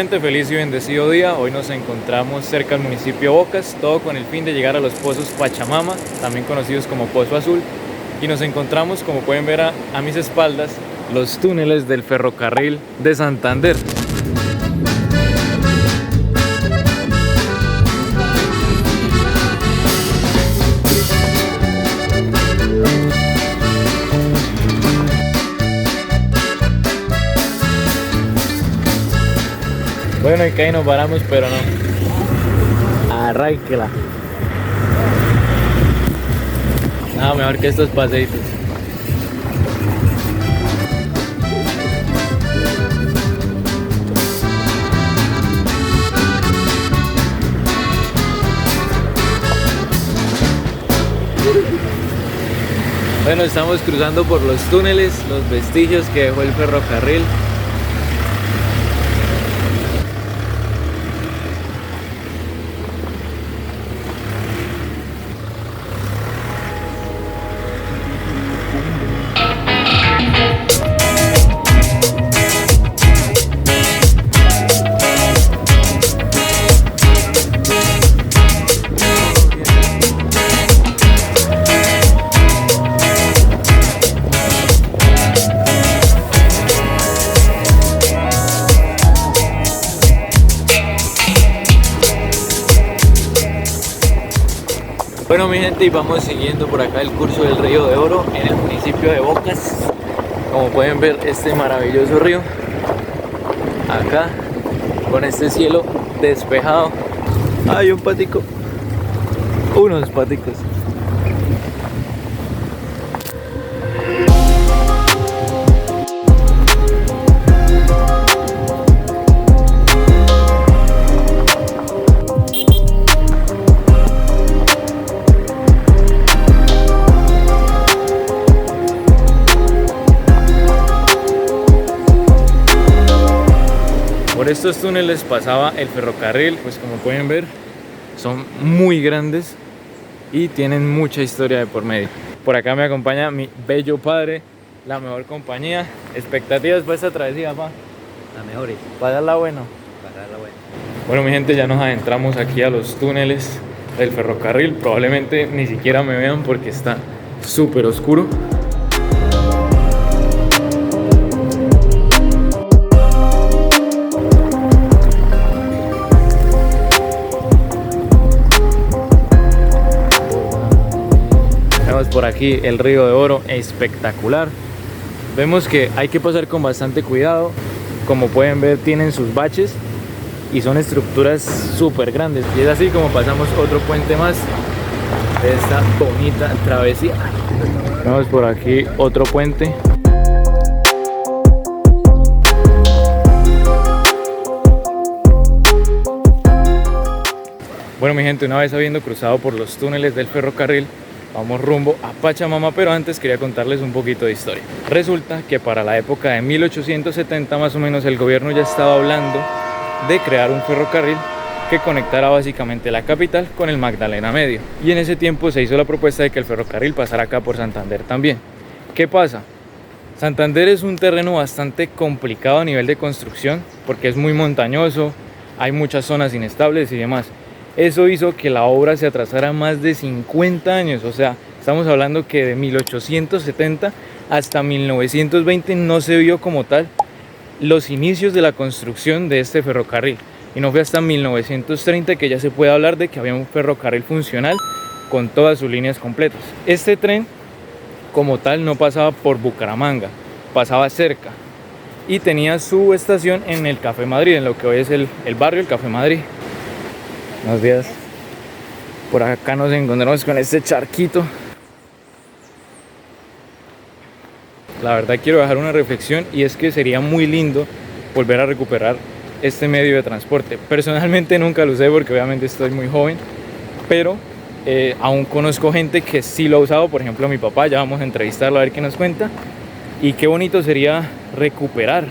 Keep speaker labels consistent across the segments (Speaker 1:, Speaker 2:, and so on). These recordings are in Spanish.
Speaker 1: gente, feliz y bendecido día. Hoy nos encontramos cerca del municipio de Bocas, todo con el fin de llegar a los pozos Pachamama, también conocidos como Pozo Azul. Y nos encontramos, como pueden ver a mis espaldas, los túneles del ferrocarril de Santander. Bueno, y que ahí nos paramos, pero no. Arránquela. Nada mejor que estos paseitos. Bueno, estamos cruzando por los túneles, los vestigios que dejó el ferrocarril. Bueno, mi gente, y vamos siguiendo por acá el curso del Río de Oro en el municipio de Bocas. Como pueden ver, este maravilloso río acá con este cielo despejado. Hay un patico, unos paticos. Por estos túneles pasaba el ferrocarril, pues como pueden ver son muy grandes y tienen mucha historia de por medio. Por acá me acompaña mi bello padre, la mejor compañía. Expectativas para esta travesía, pa.
Speaker 2: Las mejores.
Speaker 1: Pasarla bueno.
Speaker 2: Pasarla bueno.
Speaker 1: Bueno, mi gente, ya nos adentramos aquí a los túneles del ferrocarril. Probablemente ni siquiera me vean porque está súper oscuro. Por aquí el Río de Oro, espectacular. Vemos que hay que pasar con bastante cuidado. Como pueden ver, tienen sus baches y son estructuras súper grandes. Y es así como pasamos otro puente más de esta bonita travesía. Vemos por aquí otro puente. Bueno, mi gente, una vez habiendo cruzado por los túneles del ferrocarril, vamos rumbo a Pachamama, pero antes quería contarles un poquito de historia. Resulta que para la época de 1870 más o menos el gobierno ya estaba hablando de crear un ferrocarril que conectara básicamente la capital con el Magdalena Medio. Y en ese tiempo se hizo la propuesta de que el ferrocarril pasara acá por Santander también. ¿Qué pasa? Santander es un terreno bastante complicado a nivel de construcción porque es muy montañoso, hay muchas zonas inestables y demás. Eso hizo que la obra se atrasara más de 50 años, o sea, estamos hablando que de 1870 hasta 1920 no se vio como tal los inicios de la construcción de este ferrocarril. Y no fue hasta 1930 que ya se puede hablar de que había un ferrocarril funcional con todas sus líneas completas. Este tren como tal no pasaba por Bucaramanga, pasaba cerca y tenía su estación en el Café Madrid, en lo que hoy es el barrio, el Café Madrid. Buenos días. Por acá nos encontramos con este charquito. La verdad quiero dejar una reflexión y es que sería muy lindo volver a recuperar este medio de transporte. Personalmente nunca lo usé porque obviamente estoy muy joven, pero aún conozco gente que sí lo ha usado. Por ejemplo, mi papá, ya vamos a entrevistarlo a ver qué nos cuenta. Y qué bonito sería recuperar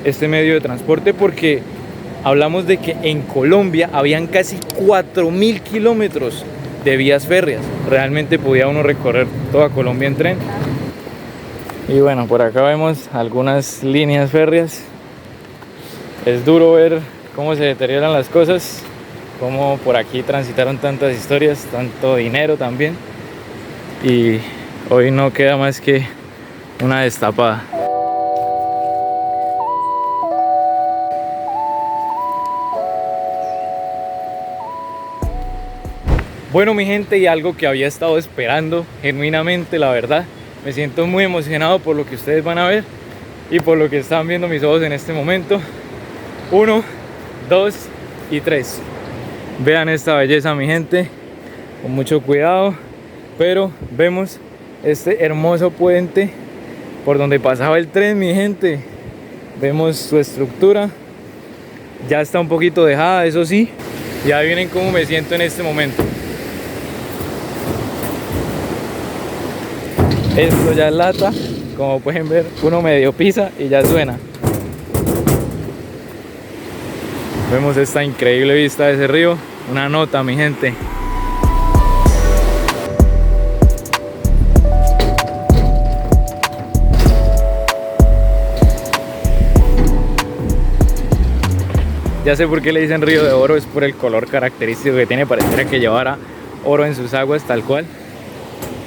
Speaker 1: este medio de transporte porque hablamos de que en Colombia habían casi 4.000 kilómetros de vías férreas. Realmente podía uno recorrer toda Colombia en tren. Y bueno, por acá vemos algunas líneas férreas. Es duro ver cómo se deterioran las cosas, cómo por aquí transitaron tantas historias, tanto dinero también, y hoy no queda más que una destapada. Bueno, mi gente, y algo que había estado esperando genuinamente, la verdad, me siento muy emocionado por lo que ustedes van a ver y por lo que están viendo mis ojos en este momento. 1, 2 y 3. Vean esta belleza, mi gente, con mucho cuidado, pero vemos este hermoso puente por donde pasaba el tren, mi gente. Vemos su estructura, ya está un poquito dejada, eso sí. Ya vienen cómo me siento en este momento. Esto ya es lata, como pueden ver, uno medio pisa y ya suena. Vemos esta increíble vista de ese río, una nota, mi gente. Ya sé por qué le dicen río de oro, es por el color característico que tiene, pareciera que llevara oro en sus aguas, tal cual.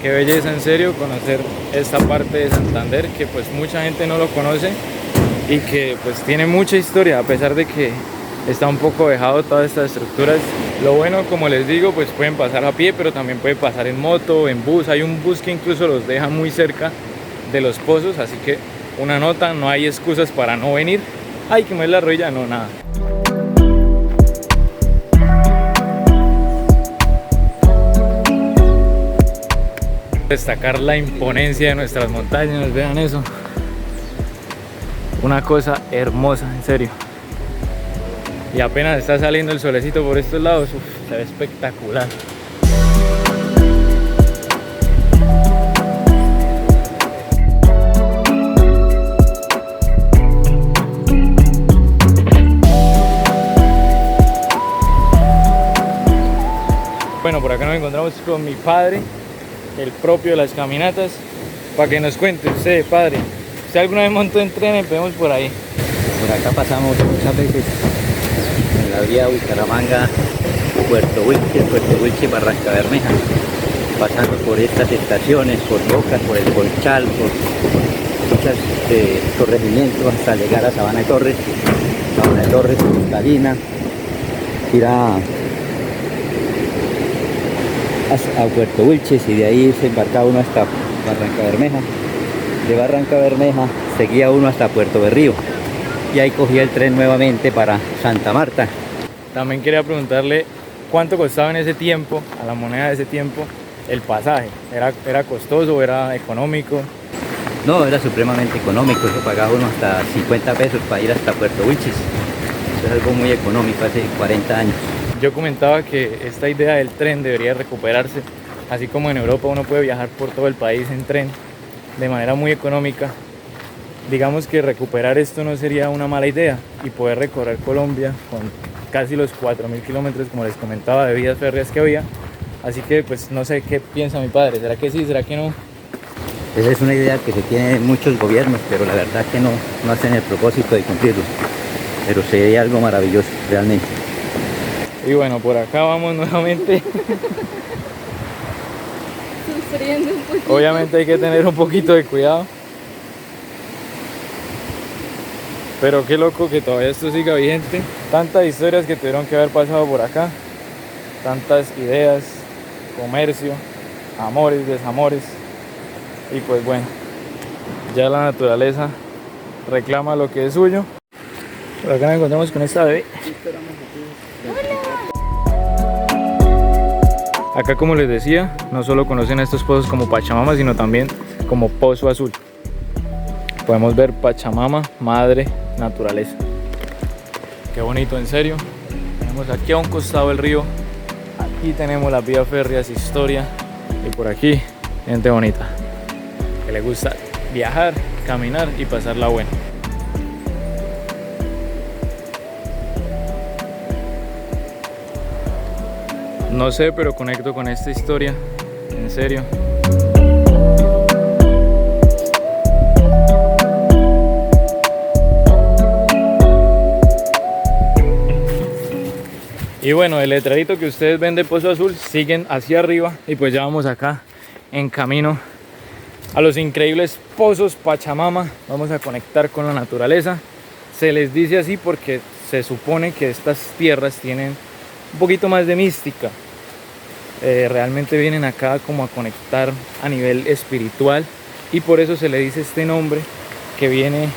Speaker 1: Qué belleza, en serio, conocer esta parte de Santander, que pues mucha gente no lo conoce y que pues tiene mucha historia, a pesar de que está un poco dejado todas estas estructuras. Lo bueno, como les digo, pues pueden pasar a pie, pero también pueden pasar en moto, en bus. Hay un bus que incluso los deja muy cerca de los pozos, así que una nota, no hay excusas para no venir. Ay, que me la rodilla, no, nada. Destacar la imponencia de nuestras montañas, vean eso, una cosa hermosa, en serio. Y apenas está saliendo el solecito por estos lados, se ve espectacular. Bueno, por acá nos encontramos con mi padre, el propio de las caminatas, para que nos cuente usted, padre. ¿Usted alguna vez montó en tren? Empecemos por ahí.
Speaker 2: Por acá pasamos muchas veces en la vía Bucaramanga, Puerto Wilche, Barranca Bermeja, pasando por estas estaciones, por Boca, por el Conchal, por muchos corregimientos hasta llegar a Sabana de Torres, Calina, ir a Puerto Wilches, y de ahí se embarcaba uno hasta Barranca Bermeja. De Barranca Bermeja seguía uno hasta Puerto Berrío y ahí cogía el tren nuevamente para Santa Marta.
Speaker 1: También quería preguntarle cuánto costaba en ese tiempo, a la moneda de ese tiempo, el pasaje. ¿Era costoso o era económico?
Speaker 2: No, era supremamente económico, se pagaba uno hasta 50 pesos para ir hasta Puerto Wilches. Eso es algo muy económico, hace 40 años.
Speaker 1: Yo comentaba que esta idea del tren debería recuperarse, así como en Europa uno puede viajar por todo el país en tren de manera muy económica. Digamos que recuperar esto no sería una mala idea y poder recorrer Colombia con casi los 4.000 kilómetros, como les comentaba, de vías férreas que había. Así que pues no sé qué piensa mi padre, ¿será que sí, será que no?
Speaker 2: Esa es una idea que se tiene en muchos gobiernos, pero la verdad que no hacen el propósito de cumplirlo. Pero sería algo maravilloso, realmente.
Speaker 1: Y bueno, por acá vamos nuevamente.
Speaker 3: Sufriendo un poquito.
Speaker 1: Obviamente hay que tener un poquito de cuidado. Pero qué loco que todavía esto siga vigente. Tantas historias que tuvieron que haber pasado por acá. Tantas ideas, comercio, amores, desamores. Y pues bueno, ya la naturaleza reclama lo que es suyo. Por acá nos encontramos con esta bebé. Acá, como les decía, no solo conocen a estos pozos como Pachamama, sino también como Pozo Azul. Podemos ver Pachamama, madre naturaleza. Qué bonito, en serio. Tenemos aquí a un costado el río. Aquí tenemos las vías férreas, historia. Y por aquí, gente bonita, que le gusta viajar, caminar y pasarla buena. No sé, pero conecto con esta historia, en serio. Y bueno, el letrerito que ustedes ven de Pozo Azul siguen hacia arriba y pues ya vamos acá en camino a los increíbles pozos Pachamama. Vamos a conectar con la naturaleza. Se les dice así porque se supone que estas tierras tienen un poquito más de mística. Realmente vienen acá como a conectar a nivel espiritual y por eso se le dice este nombre que viene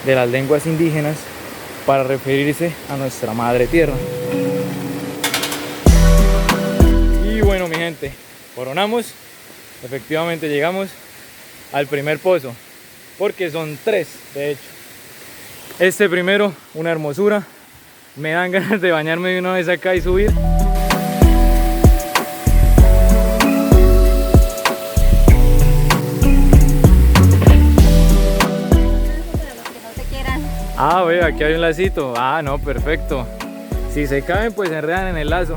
Speaker 1: de las lenguas indígenas para referirse a nuestra madre tierra. Y bueno, mi gente, coronamos, efectivamente llegamos al primer pozo, porque son 3 de hecho. Este primero, una hermosura, me dan ganas de bañarme de una vez acá y subir. Ah, ve, aquí hay un lacito. Ah, no, perfecto. Si se caen, pues se enredan en el lazo.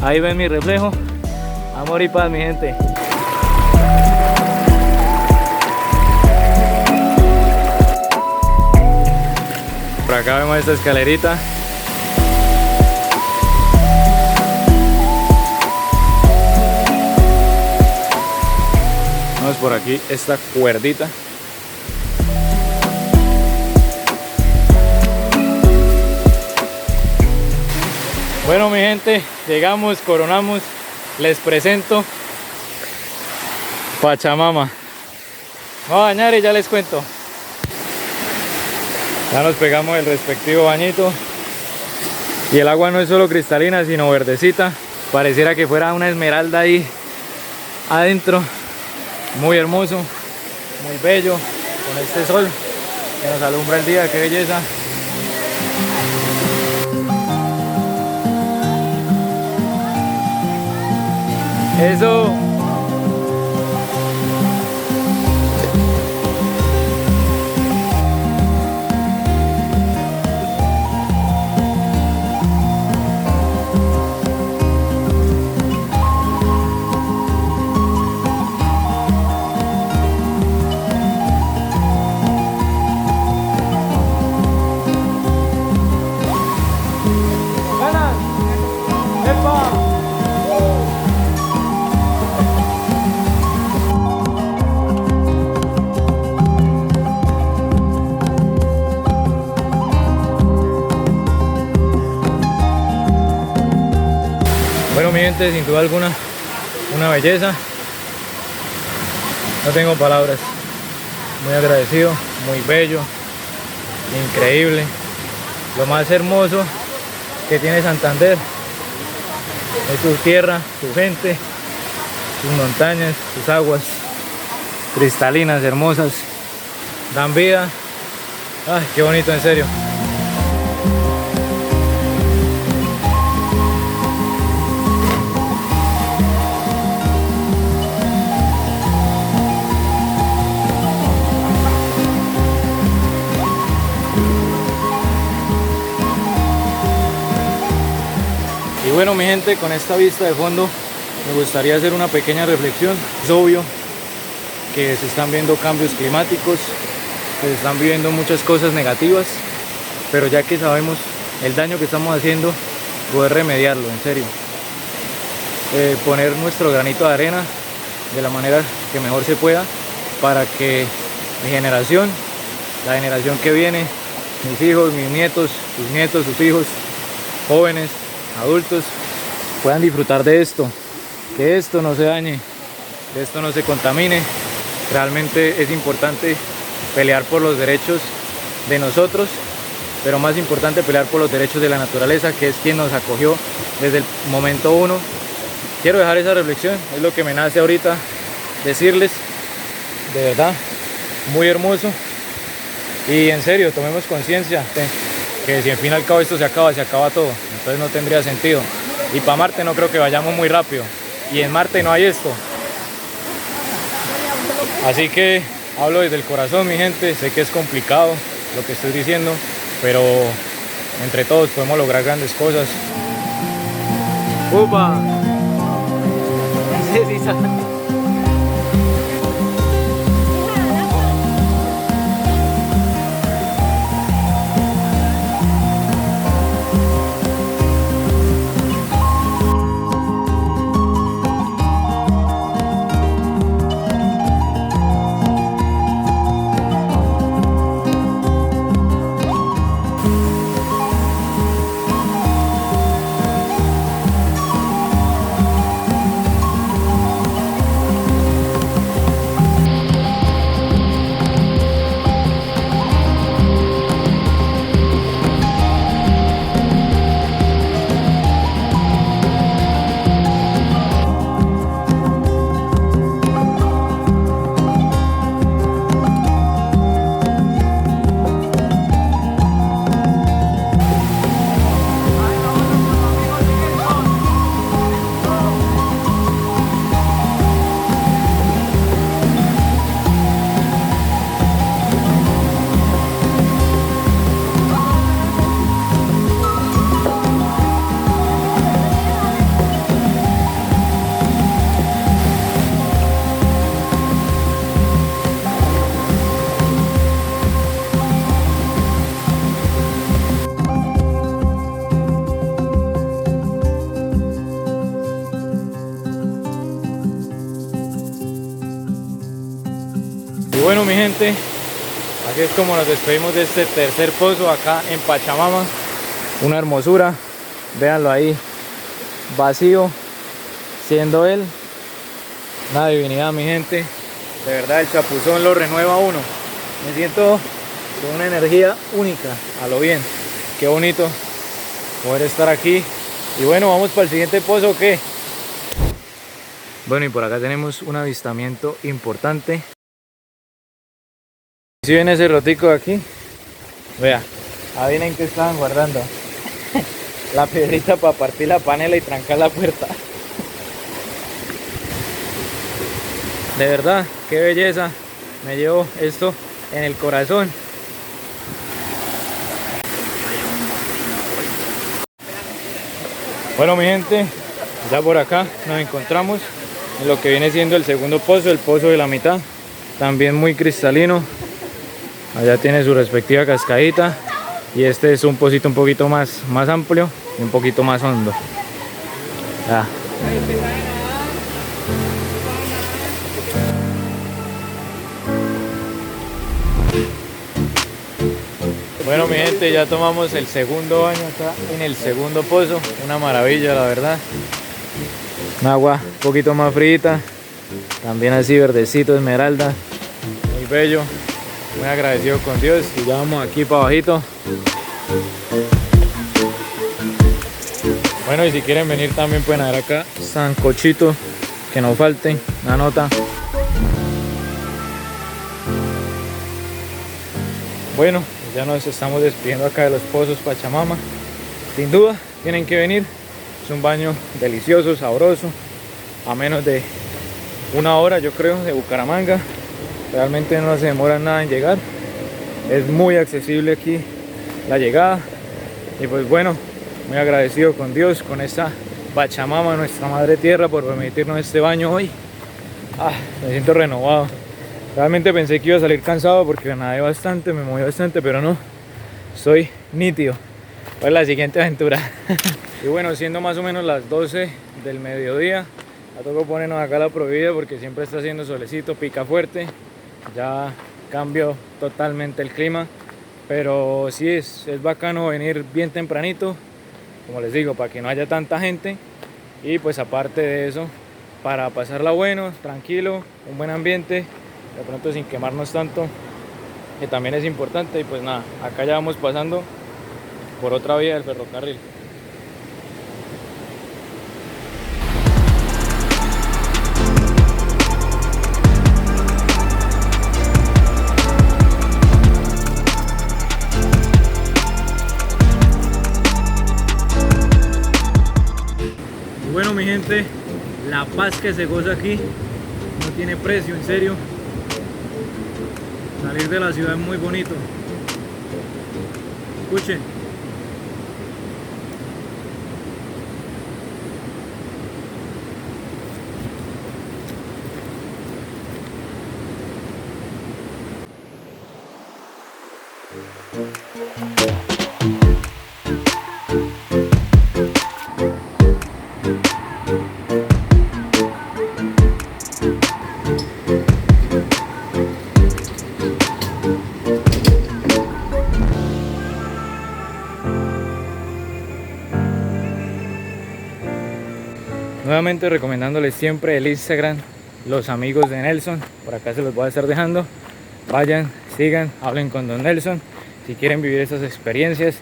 Speaker 1: Ahí ven mi reflejo. Amor y paz, mi gente. Por acá vemos esta escalerita. Vamos por aquí, esta cuerdita. Bueno, mi gente, llegamos, coronamos, les presento Pachamama. Vamos a bañar y ya les cuento. Ya nos pegamos el respectivo bañito y el agua no es solo cristalina sino verdecita, pareciera que fuera una esmeralda ahí adentro. Muy hermoso, muy bello, con este sol que nos alumbra el día, qué belleza. Eso. ¡Ganas! ¡Epa! Bueno, mi gente, sin duda alguna, una belleza. No tengo palabras. Muy agradecido, muy bello, increíble. Lo más hermoso que tiene Santander es su tierra, su gente, sus montañas, sus aguas cristalinas, hermosas, dan vida. Ay, qué bonito, en serio. Y bueno, mi gente, con esta vista de fondo me gustaría hacer una pequeña reflexión. Es obvio que se están viendo cambios climáticos, que se están viviendo muchas cosas negativas, pero ya que sabemos el daño que estamos haciendo, poder remediarlo, en serio. Poner nuestro granito de arena de la manera que mejor se pueda para que mi generación, la generación que viene, mis hijos, mis nietos, sus nietos, sus hijos, jóvenes, adultos, puedan disfrutar de esto, que esto no se dañe, que esto no se contamine. Realmente es importante pelear por los derechos de nosotros, pero más importante pelear por los derechos de la naturaleza, que es quien nos acogió desde el momento 1. Quiero dejar esa reflexión, es lo que me nace ahorita decirles, de verdad, muy hermoso. Y en serio, tomemos conciencia que si al fin y al cabo esto se acaba todo, entonces no tendría sentido. Y para Marte no creo que vayamos muy rápido, y en Marte no hay esto. Así que hablo desde el corazón, mi gente. Sé que es complicado lo que estoy diciendo, pero entre todos podemos lograr grandes cosas. ¡Upa! Sí, sí, bueno, mi gente, así es como nos despedimos de este tercer pozo acá en Pachamama. Una hermosura, véanlo ahí, vacío, siendo él una divinidad, mi gente. De verdad el chapuzón lo renueva a uno. Me siento con una energía única, a lo bien. Qué bonito poder estar aquí. Y bueno, vamos para el siguiente pozo, ¿o qué? Bueno, y por acá tenemos un avistamiento importante. Si ven ese rotico de aquí, vea, adivinen qué estaban guardando. La piedrita para partir la panela y trancar la puerta. De verdad, qué belleza. Me llevo esto en el corazón. Bueno, mi gente, ya por acá nos encontramos en lo que viene siendo el segundo pozo, el pozo de la mitad. También muy cristalino. Allá tiene su respectiva cascadita. Y este es un pocito un poquito más amplio y un poquito más hondo. Ya. Bueno, mi gente, ya tomamos el segundo baño acá en el segundo pozo. Una maravilla, la verdad. Un agua un poquito más frita. También así verdecito, esmeralda. Muy bello. Muy agradecido con Dios. Y ya vamos aquí para abajito. Bueno, y si quieren venir también pueden ver acá sancochito. Que no falte, una nota. Bueno, ya nos estamos despidiendo acá de los pozos Pachamama. Sin duda, tienen que venir. Es un baño delicioso, sabroso. A menos de una hora, yo creo, de Bucaramanga. Realmente no se demora nada en llegar. Es muy accesible aquí la llegada. Y pues bueno, muy agradecido con Dios, con esta Pachamama, nuestra madre tierra, por permitirnos este baño hoy. Me siento renovado. Realmente pensé que iba a salir cansado porque nadé bastante, me moví bastante, pero no. Estoy nítido. Para la siguiente aventura. Y bueno, siendo más o menos las 12 del mediodía, ya tocó ponernos acá la prohibida porque siempre está haciendo solecito, pica fuerte. Ya cambió totalmente el clima. Pero sí es bacano venir bien tempranito, como les digo, para que no haya tanta gente. Y pues aparte de eso, para pasarla bueno, tranquilo, un buen ambiente. De pronto sin quemarnos tanto, que también es importante. Y pues nada, acá ya vamos pasando por otra vía del ferrocarril. Y bueno, mi gente, la paz que se goza aquí no tiene precio, en serio. Salir de la ciudad es muy bonito. Escuchen. Nuevamente recomendándoles siempre el Instagram, Los Amigos de Nelson. Por acá se los voy a estar dejando. Vayan, sigan, hablen con Don Nelson. Si quieren vivir esas experiencias,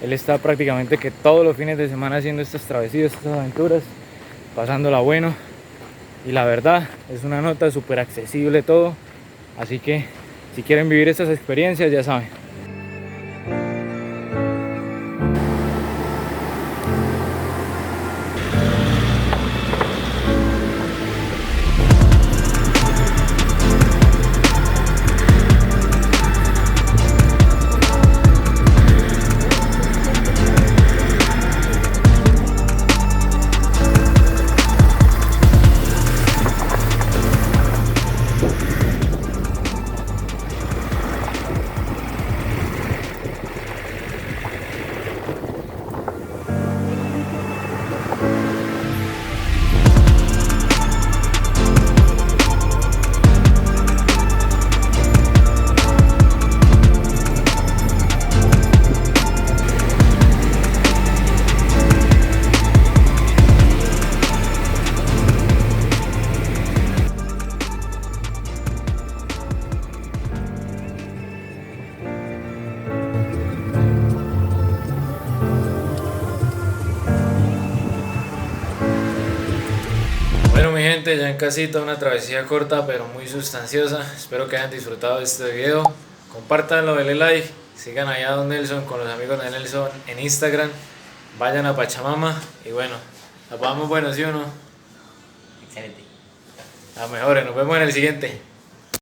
Speaker 1: él está prácticamente que todos los fines de semana haciendo estas travesías, estas aventuras, pasándola bueno. Y la verdad, es una nota súper accesible todo. Así que si quieren vivir estas experiencias, ya saben. Bueno mi gente, ya en casita, una travesía corta pero muy sustanciosa. Espero que hayan disfrutado de este video. Compártanlo, denle like, sigan allá a Don Nelson con los amigos de Nelson en Instagram. Vayan a Pachamama y bueno, la pasamos bueno, ¿sí o no?
Speaker 2: Excelente.
Speaker 1: A mejores, nos vemos en el siguiente.